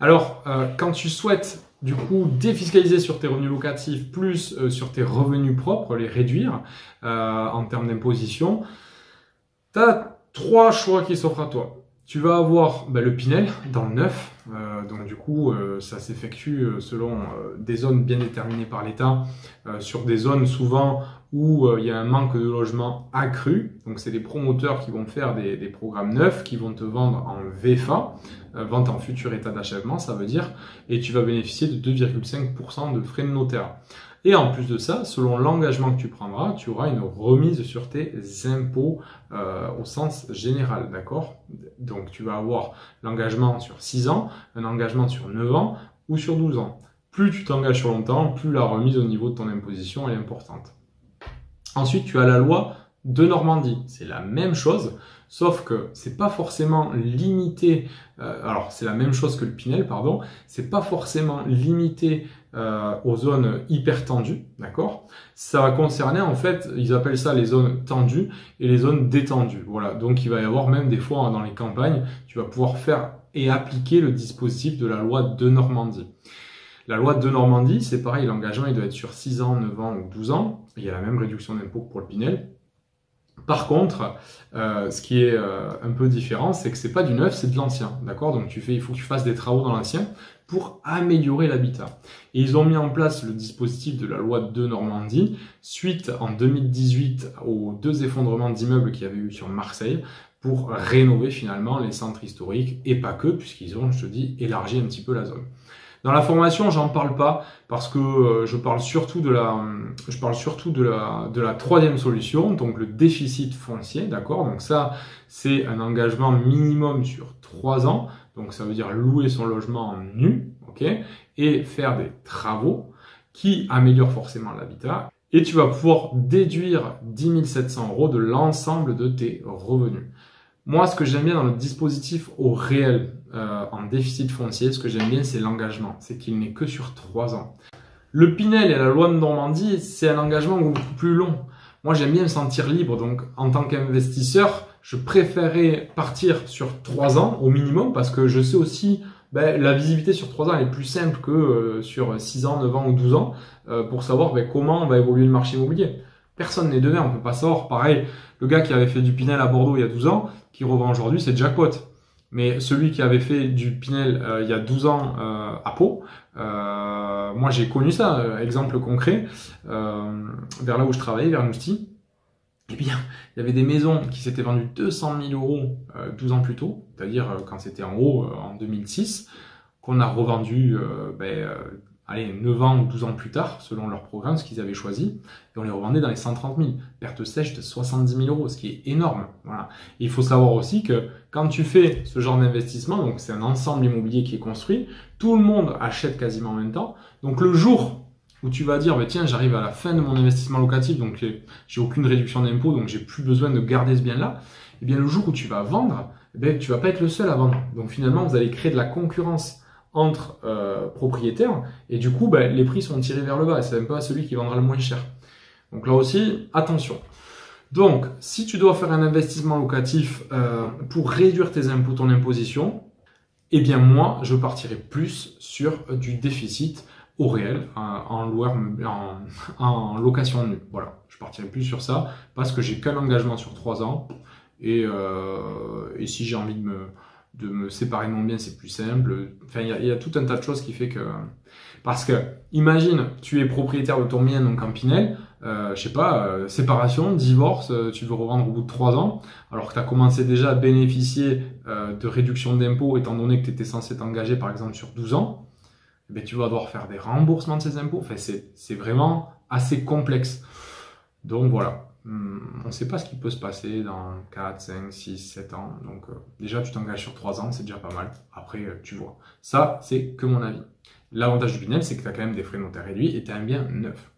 Alors, quand tu souhaites du coup défiscaliser sur tes revenus locatifs plus sur tes revenus propres, les réduire en termes d'imposition, tu as trois choix qui s'offrent à toi. Tu vas avoir le Pinel dans le neuf, donc du coup ça s'effectue selon des zones bien déterminées par l'État, sur des zones souvent où il y a un manque de logement accru. Donc c'est des promoteurs qui vont faire des programmes neufs, qui vont te vendre en VFA, vente en futur état d'achèvement, ça veut dire, et tu vas bénéficier de 2,5% de frais de notaire. Et en plus de ça, selon l'engagement que tu prendras, tu auras une remise sur tes impôts au sens général, d'accord? Donc tu vas avoir l'engagement sur 6 ans, un engagement sur 9 ans ou sur 12 ans. Plus tu t'engages sur longtemps, plus la remise au niveau de ton imposition est importante. Ensuite, tu as la loi de Normandie. C'est la même chose, sauf que c'est pas forcément limité. Alors, c'est la même chose que le Pinel, pardon. C'est pas forcément limité aux zones hyper tendues, d'accord? Ça va concerner, en fait, ils appellent ça les zones tendues et les zones détendues. Voilà. Donc, il va y avoir même des fois dans les campagnes, tu vas pouvoir faire et appliquer le dispositif de la loi de Normandie. La loi de Normandie, c'est pareil, l'engagement il doit être sur 6 ans, 9 ans ou 12 ans. Il y a la même réduction d'impôt que pour le Pinel. Par contre, ce qui est un peu différent, c'est que c'est pas du neuf, c'est de l'ancien, d'accord? Donc il faut que tu fasses des travaux dans l'ancien pour améliorer l'habitat. Et ils ont mis en place le dispositif de la loi de Normandie suite en 2018 aux 2 effondrements d'immeubles qu'il y avait eu sur Marseille pour rénover finalement les centres historiques et pas que, puisqu'ils ont, je te dis, élargi un petit peu la zone. Dans la formation, j'en parle pas parce que je parle surtout de la troisième solution, donc le déficit foncier, d'accord? Donc ça, c'est un engagement minimum sur 3 ans, donc ça veut dire louer son logement nu, ok? Et faire des travaux qui améliorent forcément l'habitat. Et tu vas pouvoir déduire 10 700 € de l'ensemble de tes revenus. Moi, ce que j'aime bien dans le dispositif au réel, en déficit foncier, ce que j'aime bien, c'est l'engagement. C'est qu'il n'est que sur 3 ans. Le Pinel et la loi de Normandie, c'est un engagement beaucoup plus long. Moi, j'aime bien me sentir libre. Donc, en tant qu'investisseur, je préférerais partir sur 3 ans au minimum parce que je sais aussi, la visibilité sur 3 ans elle est plus simple que sur 6 ans, 9 ans ou 12 ans pour savoir comment va évoluer le marché immobilier. Personne n'est devin, on peut pas savoir. Pareil, le gars qui avait fait du Pinel à Bordeaux il y a 12 ans, qui revend aujourd'hui, c'est jackpot. Mais celui qui avait fait du Pinel il y a 12 ans à Pau, moi j'ai connu ça, exemple concret, vers là où je travaillais, vers Nousty. Eh bien, il y avait des maisons qui s'étaient vendues 200 000 € 12 ans plus tôt, c'est-à-dire quand c'était en haut, en 2006, qu'on a revendu 9 ans ou 12 ans plus tard, selon leur programme, ce qu'ils avaient choisi, et on les revendait dans les 130 000. Perte sèche de 70 000 €, ce qui est énorme. Voilà. Et il faut savoir aussi que quand tu fais ce genre d'investissement, donc c'est un ensemble immobilier qui est construit, tout le monde achète quasiment en même temps. Donc le jour où tu vas dire, tiens, j'arrive à la fin de mon investissement locatif, donc j'ai aucune réduction d'impôt, donc j'ai plus besoin de garder ce bien-là, et bien le jour où tu vas vendre, tu vas pas être le seul à vendre. Donc finalement, vous allez créer de la concurrence entre propriétaires et du coup les prix sont tirés vers le bas et c'est même pas celui qui vendra le moins cher. Donc là aussi, attention. Donc, si tu dois faire un investissement locatif pour réduire tes impôts, ton imposition, eh bien moi, je partirai plus sur du déficit au réel en location nue. Voilà, je partirai plus sur ça parce que j'ai qu'un engagement sur 3 ans et si j'ai envie de me séparer de mon bien, c'est plus simple. Enfin, il y a tout un tas de choses qui fait que... Parce que, imagine, tu es propriétaire de ton bien, donc en Pinel, séparation, divorce, tu veux revendre au bout de 3 ans, alors que tu as commencé déjà à bénéficier de réduction d'impôts, étant donné que tu étais censé t'engager, par exemple, sur 12 ans, tu vas devoir faire des remboursements de ces impôts. Enfin, c'est vraiment assez complexe. Donc, voilà. On ne sait pas ce qui peut se passer dans 4, 5, 6, 7 ans. Donc déjà, tu t'engages sur 3 ans, c'est déjà pas mal. Après, tu vois. Ça, c'est que mon avis. L'avantage du Pinel, c'est que tu as quand même des frais notaires réduits et tu as un bien neuf.